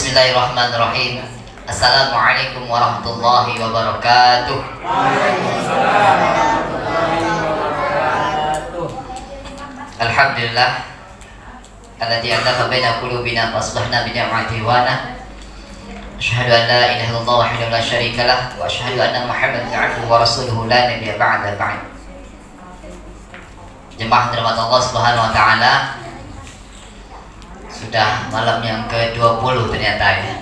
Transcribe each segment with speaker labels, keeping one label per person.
Speaker 1: Bismillahirrahmanirrahim. Assalamualaikum warahmatullahi wabarakatuh. Alhamdulillah alladzi alafa baina qulubina fa aslahna bi ni'matihi wa ana asyhadu an la ilaha illallah wahdahu la syarika lah wa asyhadu anna Muhammadan abduhu wa rasuluhu la nabiyya ba'da ba'd. Jemaah dirahmati Allah Subhanahu wa taala, sudah malam yang ke-20 ternyata ya.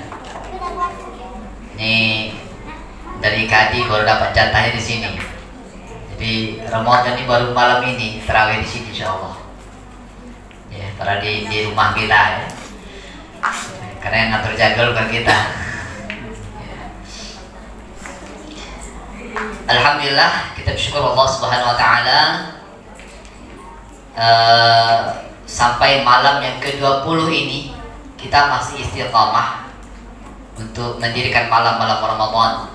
Speaker 1: Ini dari Kadi baru dapat jatahnya di sini. Jadi Ramadan ini baru malam ini terawih di sini insyaallah. Ya, para di rumah kita ya. Karena yang ngatur jagal bukan kita. Ya. Alhamdulillah, kita bersyukur Allah Subhanahu wa taala sampai malam yang ke-20 ini kita masih istiqamah untuk mendirikan malam-malam Ramadan.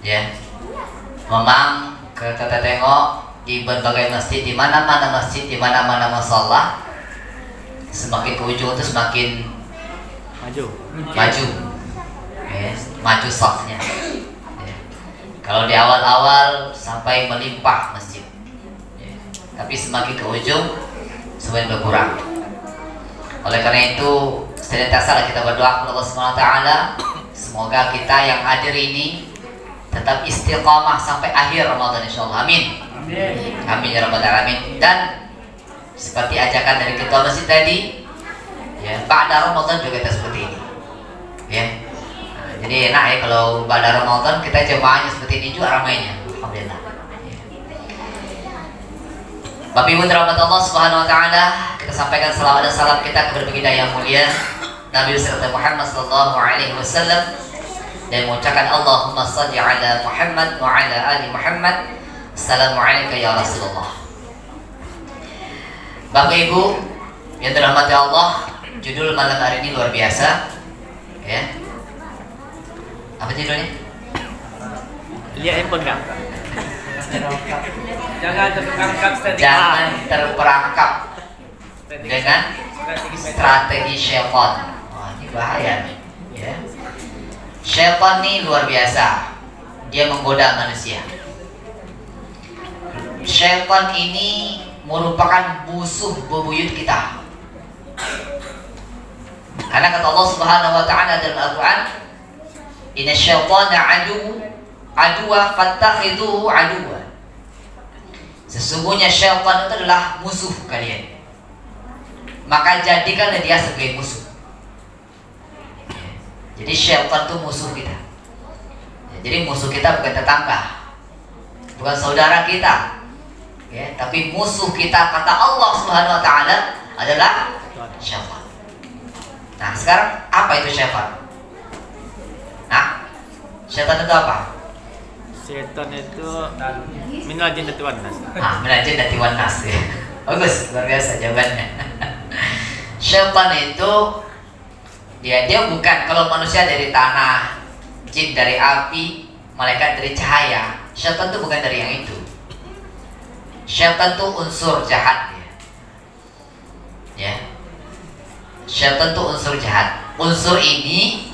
Speaker 1: Ya. Memang kita tengok di berbagai masjid, di mana-mana masjid, di mana-mana musholla, semakin ke ujung itu semakin maju, ya, maju safnya. Ya. Kalau di awal-awal sampai melimpah masjid, ya. Tapi semakin ke ujung semakin berkurang. Oleh karena itu, senantiasa kita berdoa kepada Allah Subhanahu wa taala, semoga kita yang hadir ini tetap istiqamah sampai akhir Ramadan insyaallah. Amin. Amin. Amin ya rabbal alamin. Dan seperti ajakan dari ketua masjid tadi, ya, ba'da Ramadan juga kita seperti ini. Ya. Nah, jadi enak ya kalau ba'da Ramadan kita jemaahnya seperti ini juga ramainya. Alhamdulillah. Ya. Bapak Ibu dirahmati Allah Subhanahu wa taala, kita sampaikan salawat dan salam kita kepada baginda yang mulia Nabi Muhammad sallallahu alaihi wasallam, dan mengucapkan Allahumma shalli ala Muhammad wa ala ali Muhammad. Assalamualaikum ya Rasulullah. Bapak Ibu yang dirahmati Allah, judul malam hari ini luar biasa. Ya. Apa judulnya?
Speaker 2: Lihat yang pegang. Jangan
Speaker 1: terperangkap dengan strategi syaitan. Wah, ini bahaya nih. Ya. Syaitan ini luar biasa. Dia menggoda manusia. Syaitan ini merupakan musuh bebuyut kita. Karena kata Allah Subhanahu wa taala dalam Al-Qur'an, "Inna syaitana aduwa fattakhidhuhu aduwa." Sesungguhnya syaitan itu adalah musuh kalian, maka jadikanlah dia sebagai musuh. Jadi syaitan itu musuh kita. Jadi musuh kita bukan tetangga, bukan saudara kita, ya, tapi musuh kita kata Allah Subhanahu wa taala adalah syaitan. Nah, sekarang apa itu syaitan? Nah, syaitan itu apa?
Speaker 2: Syaitan itu minal jinnati wan nas.
Speaker 1: Minal jinnati wan nas. Ya. Bagus, luar biasa jawabannya. Syaitan itu dia bukan, kalau manusia dari tanah, jin dari api, malaikat dari cahaya. Syaitan itu bukan dari yang itu. Syaitan itu unsur jahat, ya. Syaitan itu unsur jahat. Unsur ini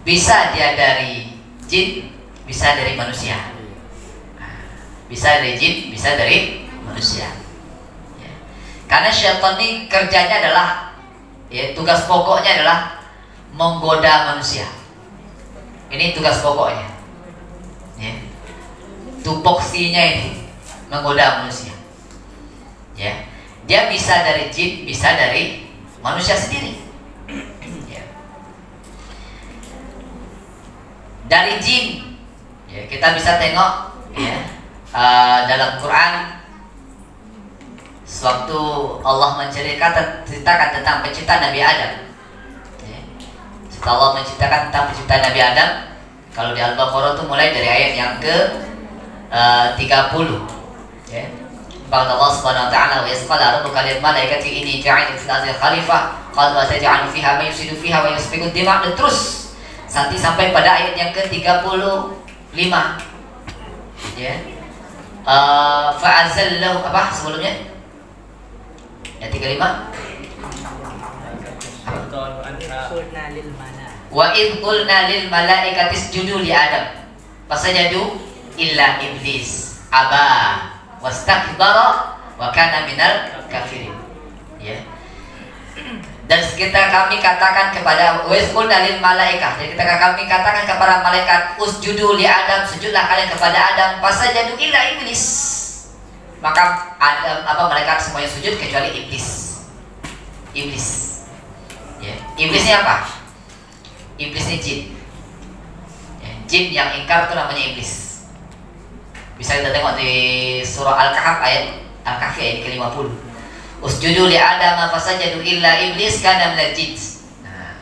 Speaker 1: bisa dia dari jin, bisa dari manusia. Bisa dari jin, bisa dari manusia. Ya. Karena syaitan ini kerjanya adalah, ya, tugas pokoknya adalah menggoda manusia. Ini tugas pokoknya. Ya. Tupoksinya ini menggoda manusia. Ya. Dia bisa dari jin, bisa dari manusia sendiri. Ya. Dari jin, ya, kita bisa tengok, ya, dalam Quran, sewaktu Allah menceritakan tentang penciptaan Nabi Adam. Ya. Setelah Allah menciptakan tentang penciptaan Nabi Adam, kalau di Al-Baqarah itu mulai dari ayat yang ke 30. Ya. Kata Allah Subhanahu wa taala, "Wa yasqala rabbuka lil malaikati inni ja'ilun fil ardi khalifah, qalu ataj'alu fiha man yufsidu fiha wa yasfiku dima'." Dan terus sampai pada ayat yang ke-35. Ya. Fa'azallahu apa sebelumnya? Ayat 35. Wa idh qulna lil malaikati isjudu li Adam fasajadu illa iblis aba wastakbara wa kana minal kafirin. Ya. Dan sekitar kami katakan kepada waskul dalil malaikat, jadi ketika kami katakan kepada malaikat usjudu li Adam, sujudlah kalian kepada Adam, fasajadu illa iblis, maka Adam malaikat semuanya sujud kecuali iblis. Ya. Iblisnya apa? Iblisnya jin. Ya. Jin yang ingkar itu namanya iblis. Bisa kita tengok di surah Al-Kahf ayat ke-50. Usjudu li Adam fasajadu illa iblis kana minal jin. Nah,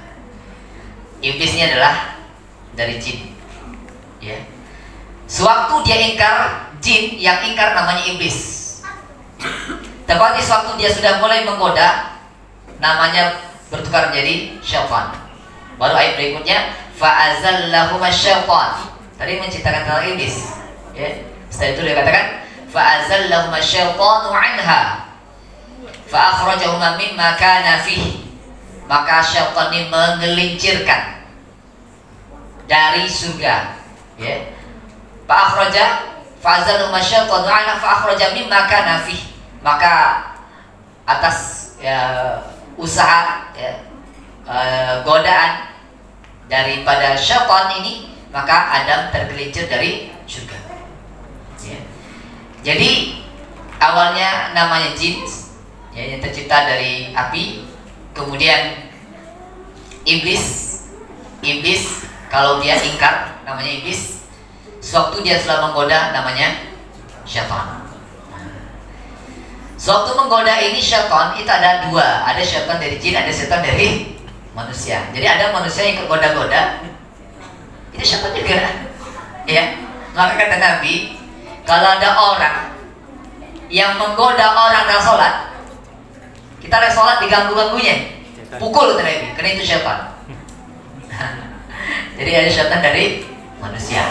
Speaker 1: iblisnya adalah dari jin. Ya. Sewaktu dia ingkar, jin yang ingkar namanya iblis. Tetapi sewaktu dia sudah mulai menggoda, namanya bertukar menjadi syaitan. Baru ayat berikutnya fa'azallahuma syaitan. Tadi menciptakan tentang iblis. Ya. Setelah itu dia katakan fa'azallahuma syaitanu anha fa'akhrajahuma mimma kana fihi, maka syaitan ini menggelincirkan dari surga. Ya. Fa'azallahuma syaitanu anha fa'akhraja mimma kana fihi, maka atas usaha godaan daripada syaitan ini, maka Adam tergelincir dari surga. Ya. Jadi awalnya namanya jin, ya, yang tercipta dari api. Kemudian iblis kalau dia ingkar namanya iblis. Sewaktu dia sudah menggoda namanya syaitan. Sewaktu menggoda ini syaitan itu ada dua, ada syaitan dari jin, ada syaitan dari manusia. Jadi ada manusia yang kegoda-goda, itu syaitan juga. Ya, maka kata Nabi, kalau ada orang yang menggoda orang dalam sholat, kita lagi sholat diganggu-ganggunya, pukul kata Nabi, karena itu syaitan. Jadi ada syaitan dari manusia.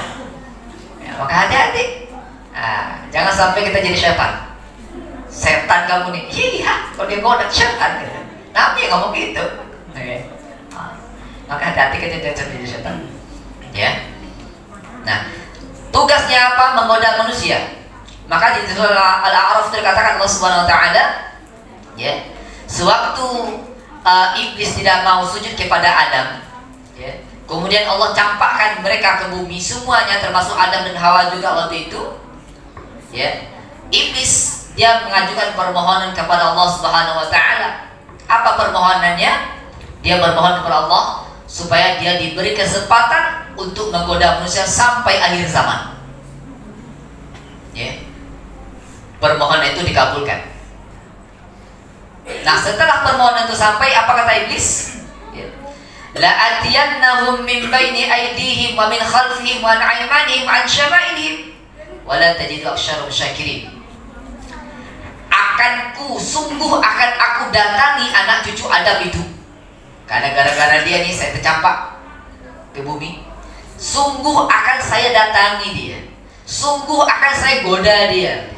Speaker 1: Ya, maka hati-hati. Nah, jangan sampai kita jadi syaitan. Setan kamu nih, iya, kalau dia goda syaitan. Nabi ngomong gitu. Okay. Maka hati-hati kita jangan jadi syaitan. Ya. Nah, tugasnya apa? Menggoda manusia. Maka di surah Al-A'raf terkatakan Allah Subhanahu wa taala, ya, sewaktu iblis tidak mau sujud kepada Adam, ya, kemudian Allah campakkan mereka ke bumi semuanya, termasuk Adam dan Hawa juga waktu itu. Ya, iblis dia mengajukan permohonan kepada Allah Subhanahu wa taala. Apa permohonannya? Dia bermohon kepada Allah supaya dia diberi kesempatan untuk menggoda manusia sampai akhir zaman. Ya. Permohonan itu dikabulkan. Nah, setelah permohonan itu sampai, apa kata iblis? La atiyannahum min baini aydihim wa min khalfihim wa an aymanihim wa an syama'ilihim wa la tajidu aktsarahum syakirin. Sungguh akan aku datangi anak cucu Adam itu. Karena gara-gara dia nih saya tercampak ke bumi. Sungguh akan saya datangi dia. Sungguh akan saya goda dia.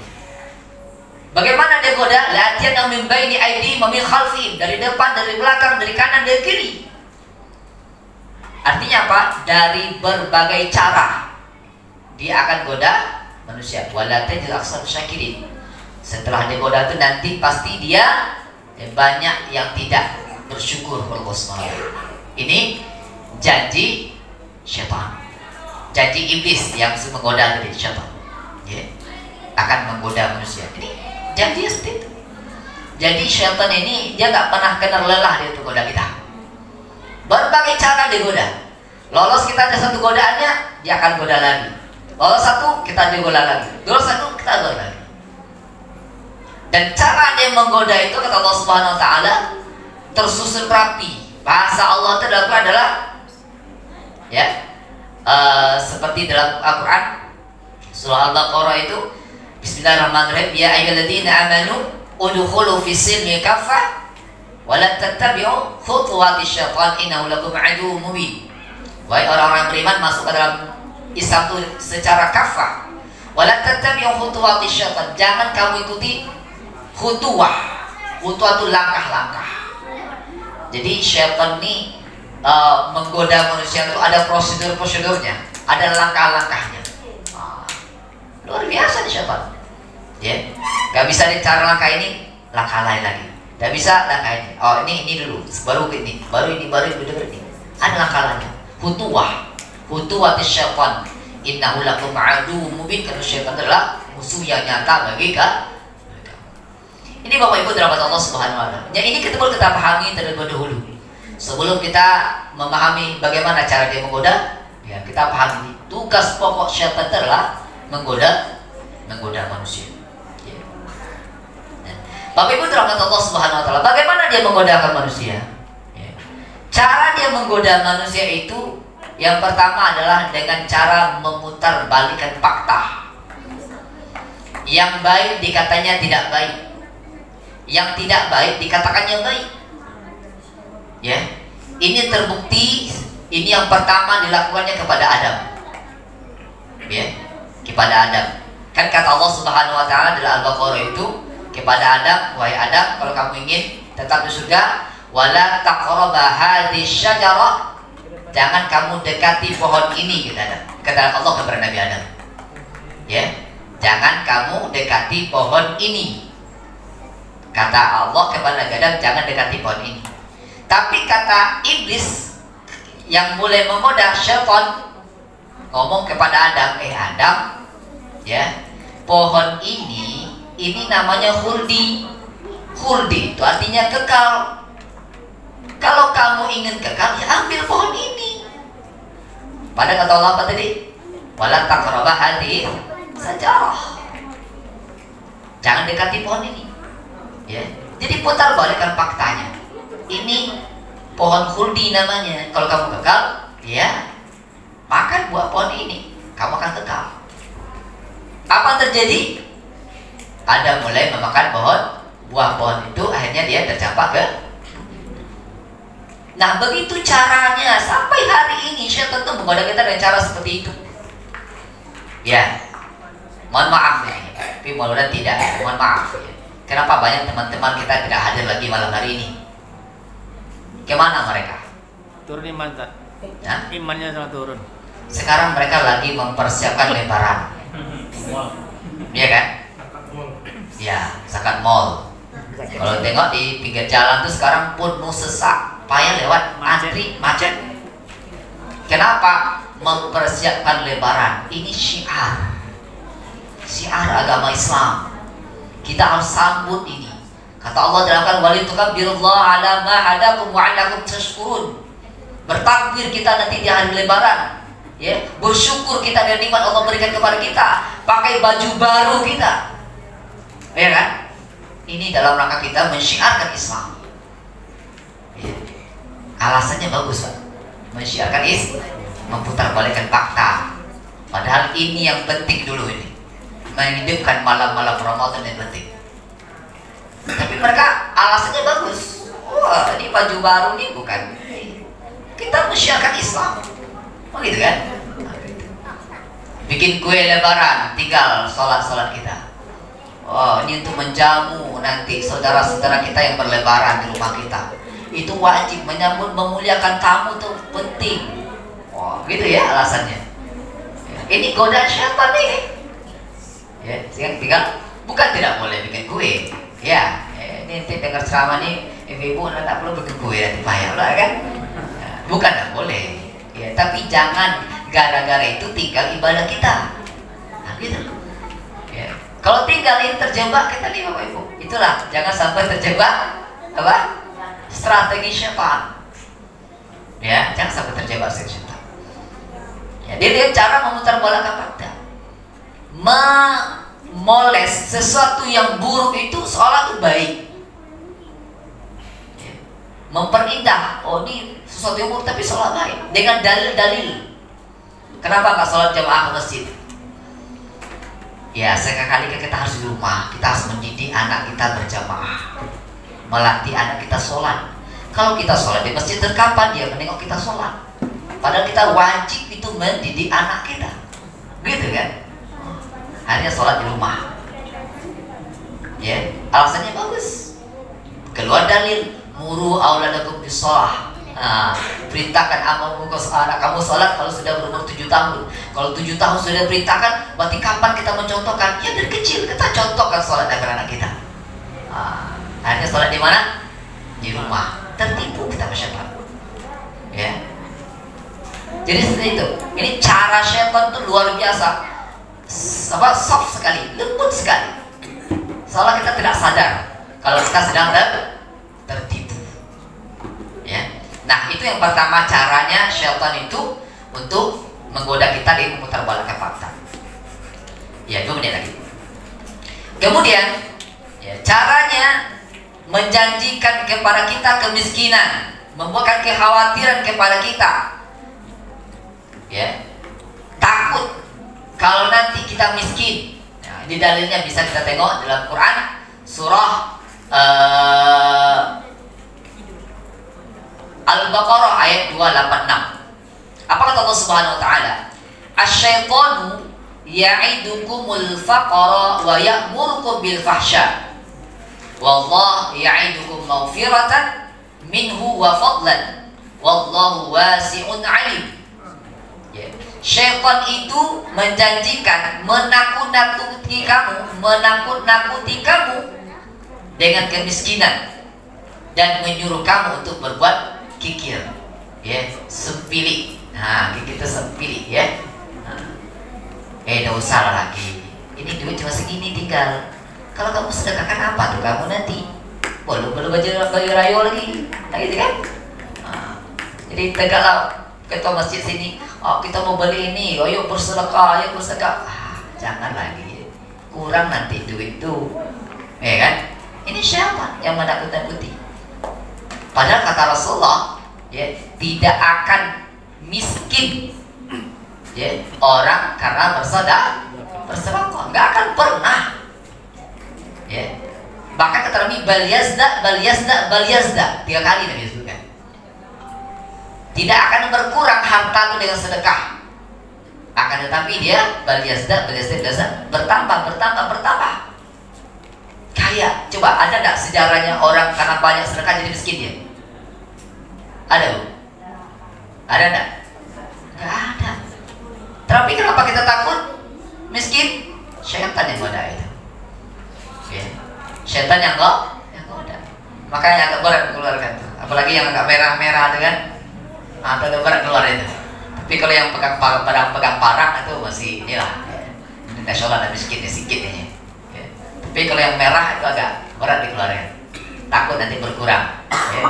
Speaker 1: Bagaimana dia goda? Latihan min baini aidi wa min khalfihim, dari depan, dari belakang, dari kanan, dari kiri. Artinya apa? Dari berbagai cara dia akan goda manusia. Wala tajid aksar syakirin. Setelah dia goda itu nanti pasti dia banyak yang tidak bersyukur kepada Allah SWT. Ini janji syaitan, janji iblis yang menggoda dari syaitan, ya, akan menggoda manusia. Ini janji seperti itu. Jadi syaitan ini dia nggak pernah kenal lelah dia untuk goda kita. Berbagai cara dia goda. Lolos kita ada satu godaannya, dia akan goda lagi. Lolos satu, kita digoda lagi. Lolos satu, kita goda lagi. Dan cara dia menggoda itu kata Allah Subhanahu wa taala tersusun rapi. Bahasa Allah itu adalah ya seperti dalam Al-Qur'an surah Al-Baqarah itu Bismillahirrahmanirrahim, ya ayyuhalladzina amanu udkhulu fis silmi kaffah wa la tattabi'u khutuwatis syaitan innahu lakum aduwwun mubin. Wahai orang-orang beriman, masuk ke dalam Islam itu secara kafah. Wa la tattabi'u khutuwatis syaitan, jangan kamu ikuti khutuwah. Khutuwah itu langkah-langkah. Jadi syaitan ini menggoda manusia itu ada prosedurnya, ada langkah-langkahnya. Luar biasa nih syaitan. Ya, nggak bisa cara langkah ini, langkah lain lagi. Nggak bisa langkah ini. Oh ini dulu, baru ini. Ada langkah lainnya. Hutuwah syaitan. Innahu lakum aduwwun mubin. Karena syaitan adalah musuh yang nyata bagi kamu. Ini Bapak Ibu dirahmati Allah Subhanahu wa taala. Yang ini kita pahami terlebih dahulu. Sebelum kita memahami bagaimana cara dia menggoda, ya kita pahami tugas pokok syaitan adalah menggoda manusia. Ya. Bapak Ibu dirahmati Allah Subhanahu wa taala. Bagaimana dia menggodakan manusia? Ya. Cara dia menggoda manusia itu yang pertama adalah dengan cara memutar balikan fakta. Yang baik dikatanya tidak baik, yang tidak baik dikatakannya baik. Ya, ini terbukti. Ini yang pertama dilakukannya kepada Adam. Ya, kepada Adam. Kan kata Allah Subhanahu wa taala dalam Al-Baqarah itu kepada Adam, wahai Adam, kalau kamu ingin tetap di surga, wala taqraba hadhihi syajarah, jangan kamu dekati pohon ini, kata Allah kepada Nabi Adam. Ya, jangan kamu dekati pohon ini. Kata Allah kepada Nabi Adam, jangan dekati pohon ini. Tapi kata iblis yang mulai menggoda, syaitan ngomong kepada Adam, Adam, ya, pohon ini namanya khuldi. Khuldi itu artinya kekal. Kalau kamu ingin kekal, ya ambil pohon ini. Pada kata Allah apa tadi? Wala taqraba hadhihi syajarah. Jangan dekati pohon ini. Ya. Jadi putar balikan faktanya. Ini pohon khuldi namanya. Kalau kamu kekal, ya makan buah pohon ini, kamu akan kekal. Apa terjadi? Ada mulai memakan buah pohon itu, akhirnya dia tercampak ke. Nah begitu caranya sampai hari ini syaitan itu menggoda kita dengan cara seperti itu. Ya, mohon maaf ya, tapi mudah-mudahan tidak. Mohon maaf ya. Kenapa banyak teman-teman kita tidak hadir lagi malam hari ini? Kemana mereka?
Speaker 2: Turun iman, Tad.
Speaker 1: Nah?
Speaker 2: Imannya sangat turun.
Speaker 1: Sekarang mereka lagi mempersiapkan lebaran. Iya kan? Ya, zakat mall. Kalau tengok di pinggir jalan tuh sekarang penuh sesak, payah lewat, antri, macet. Kenapa? Mempersiapkan lebaran. Ini syiar agama Islam. Kita harus sambut ini. Kata Allah dalam wali tukabbirullah ala ma hadakum wa alakum tashkurun. Bertakbir kita nanti di hari lebaran. Ya, bersyukur kita dengan nikmat Allah berikan kepada kita. Pakai baju baru kita. Ya kan? Ini dalam rangka kita mensyiarkan Islam. Ya. Alasannya bagus, Pak. Mensyiarkan Islam, memutar balikan fakta. Padahal ini yang penting dulu ini. Menghidupkan malam-malam Ramadan yang penting. Tapi mereka alasannya bagus. Wah, ini baju baru nih bukan. Kita mensyiarkan Islam. Oh gitu kan? Bikin kue lebaran, tinggal sholat kita. Oh, ini untuk menjamu nanti saudara-saudara kita yang berlebaran di rumah kita. Itu wajib menyambut, memuliakan tamu tuh penting. Oh, gitu ya alasannya. Ini godaan syaitan nih. Ya, tinggal bukan tidak boleh bikin kue. Ya, ini dengar ceramah nih, ibu-ibu tak perlu bikin kue nanti payah lah kan? Bukan tidak boleh. Ya, tapi jangan gara-gara itu tinggal ibadah kita. Nah, gitu. Ya. Kalau tinggal ini terjebak kita nih Bapak Ibu. Itulah, jangan sampai terjebak apa? Strategi syaitan. Ya, jangan sampai terjebak strategi syaitan. Ya, dia cara memutar balikan fakta. Memoles sesuatu yang buruk itu seolah itu baik. Ya. Memperindah, oh ini sesuatu yang buruk tapi seolah baik dengan dalil-dalil. Kenapa nggak sholat jamaah ke masjid? Ya, sekali kita harus di rumah. Kita harus mendidik anak kita berjamaah, melatih anak kita sholat. Kalau kita sholat di masjid, kapan dia menengok kita sholat? Padahal kita wajib itu mendidik anak kita, gitu kan? Hanya sholat di rumah. Ya, alasannya bagus. Keluar dalil, muru auladakum bisolah. Nah, perintahkan anak kamu sholat kalau sudah berumur 7 tahun. Kalau 7 tahun sudah perintahkan, berarti kapan kita mencontohkan? Ya dari kecil kita contohkan sholat dengan anak kita. Akhirnya sholat di mana? Di rumah. Tertipu kita masyarakat. Ya. Jadi seperti itu. Ini cara syaitan tuh luar biasa. Soft sekali, lembut sekali. Soalnya kita tidak sadar kalau kita sedang tertipu. Ya. Nah, itu yang pertama caranya syaitan itu untuk menggoda kita dengan memutarbalikkan fakta. Ya, 2 menit lagi. Kemudian, ya, caranya menjanjikan kepada kita kemiskinan, membuatkan kekhawatiran kepada kita. Ya. Takut kalau nanti kita miskin. Nah, ini dalilnya bisa kita tengok dalam Quran surah Al-Baqarah ayat 286. Apa kata Allah Subhanahu wa taala? Asy-syaitanu ya'idukumul faqra wa ya'murukum bil fahsya. Wallahu ya'idukum maghfiratan minhu wa fadlan. Wallahu wasi'un 'alim. Ya. Syaitan itu menjanjikan menakut-nakuti kamu dengan kemiskinan dan menyuruh kamu untuk berbuat kikir, ya, sempili. Nah, kikir itu sempili, ya. Tidak usah lagi. Ini duit cuma segini tinggal. Kalau kamu sedekahkan apa tuh kamu nanti? Belum baju rayo lagi, gitu kan? Jadi tegaklah ketua masjid sini. Oh, kita mau beli ini. Oh, yuk bersedekah, yuk bersedekah. Jangan lagi. Kurang nanti duit tuh, ya kan? Ini siapa yang menakut-nakuti? Padahal kata Rasulullah, ya, tidak akan miskin, ya, orang karena bersedekah, nggak akan pernah. Ya. Bahkan kata Nabi, bal yazda, 3 kali Nabi sebutkan. Tidak akan berkurang harta itu dengan sedekah. Akan tetapi dia bal yazda, bertambah. Kaya, coba ada nggak sejarahnya orang karena banyak sedekah jadi miskin dia? Ada, Bu? Ada nggak? Nggak ada. Tapi kenapa kita takut miskin? Syaitan yang goda itu. Ya. Syaitan yang goda. Makanya agak berat keluarkan tuh. Apalagi yang agak merah-merah dengan agak berat keluar itu. Tapi kalau yang pegang parang itu masih inilah. Ini nasional dan miskin sedikit ya. Tapi kalau yang merah itu agak berat dikeluarkan. Takut nanti berkurang. Ya.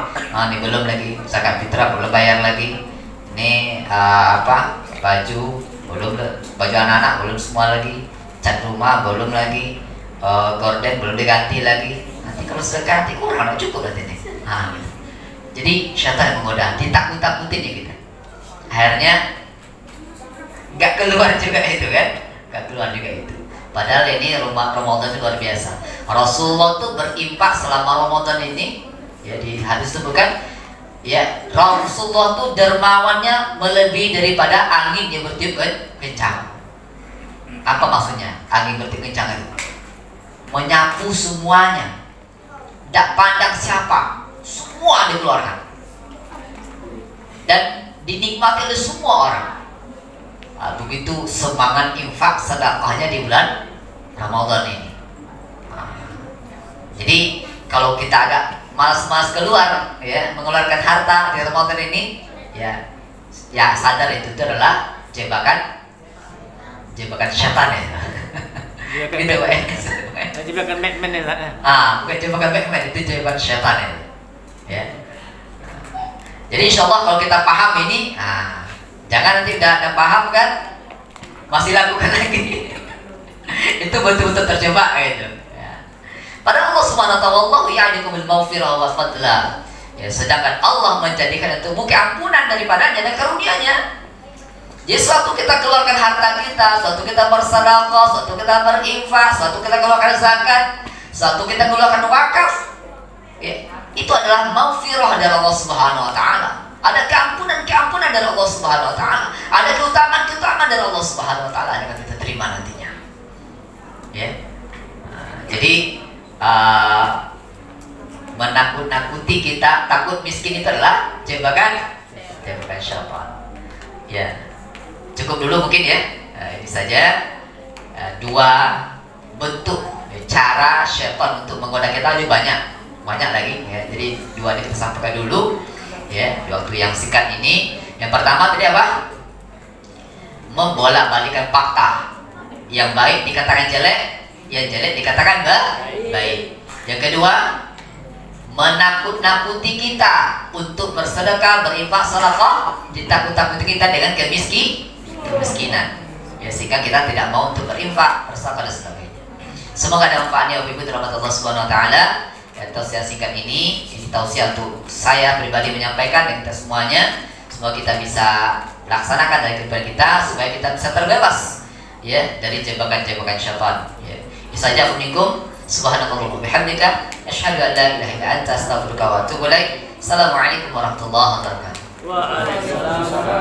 Speaker 1: Ini belum lagi zakat fitrah, belum bayar lagi. Ini baju belum, baju anak-anak belum semua lagi. Cat rumah belum lagi. Gorden belum diganti lagi. Nanti kalau sedekah nanti kurang, nggak cukup nanti nih. Gitu. Jadi syaitan menggoda, ditakut-takutin ya kita. Akhirnya nggak keluar juga itu kan, nggak keluar juga itu. Padahal ini Ramadan itu luar biasa. Rasulullah tuh berinfak selama Ramadan ini, ya di hadis itu bukan, ya Rasulullah tuh dermawannya melebihi daripada angin yang bertiup kencang. Apa maksudnya? Angin bertiup kencang itu menyapu semuanya, tidak pandang siapa, semua dikeluarkan dan dinikmati oleh semua orang. Begitu semangat infak sedekahnya di bulan Ramadan ini. Jadi kalau kita agak malas-malas keluar, ya, mengeluarkan harta di Ramadan ini, ya sadar itu adalah jebakan syaitan ya. Gitu,
Speaker 2: jebakan Batman ya.
Speaker 1: Bukan jebakan Batman, itu jebakan syaitan ya. Jadi insyaallah kalau kita paham ini, jangan nanti udah paham kan, masih lakukan lagi. Itu betul-betul terjebak gitu. Ya. Padahal Allah Subhanahu wa taala, wallahu ya'idukumul maghfirah wa fadla. Ya, sedangkan Allah menjadikan itu keampunan daripadanya dan karunia-Nya. Jadi suatu kita keluarkan harta kita, suatu kita bersedekah, suatu kita berinfak, suatu kita keluarkan zakat, suatu kita keluarkan wakaf, ya, itu adalah maghfirah dari Allah Subhanahu wa taala. Ada keampunan dari Allah Subhanahu wa taala. Ada keutamaan dari Allah Subhanahu wa taala yang akan kita terima nantinya. Ya. Jadi menakut-nakuti kita. Takut miskin itu adalah jebakan syaitan. Ya, cukup dulu mungkin ya. Ini saja dua bentuk cara syaitan untuk menggoda kita. Lebih banyak lagi ya. Jadi dua ini kita sampaikan dulu ya di waktu yang singkat ini. Yang pertama tadi apa? Membolak-balikan fakta. Yang baik dikatakan jelek, yang jelek dikatakan baik. Yang kedua, menakut-nakuti kita untuk bersedekah, berinfak, sedekah, ditakut-takuti kita dengan kemiskinan. Ya, sehingga kita tidak mau untuk berinfak, bersedekah dan sebagainya. Semoga ada manfaatnya Bapak Ibu dirahmati Allah Subhanahu wa taala. Ya, tausiah singkat ini tausiah untuk saya pribadi menyampaikan dan kita semuanya. Semoga kita bisa laksanakan dari kehidupan kita supaya kita bisa terbebas ya dari jebakan-jebakan syaitan. Ya. Ini saja Assalamualaikum. Subhanakallahumma bihamdika asyhadu an la ilaha illa anta astaghfiruka wa atubu ilaik. Assalamualaikum warahmatullahi wabarakatuh.
Speaker 2: Waalaikumsalam.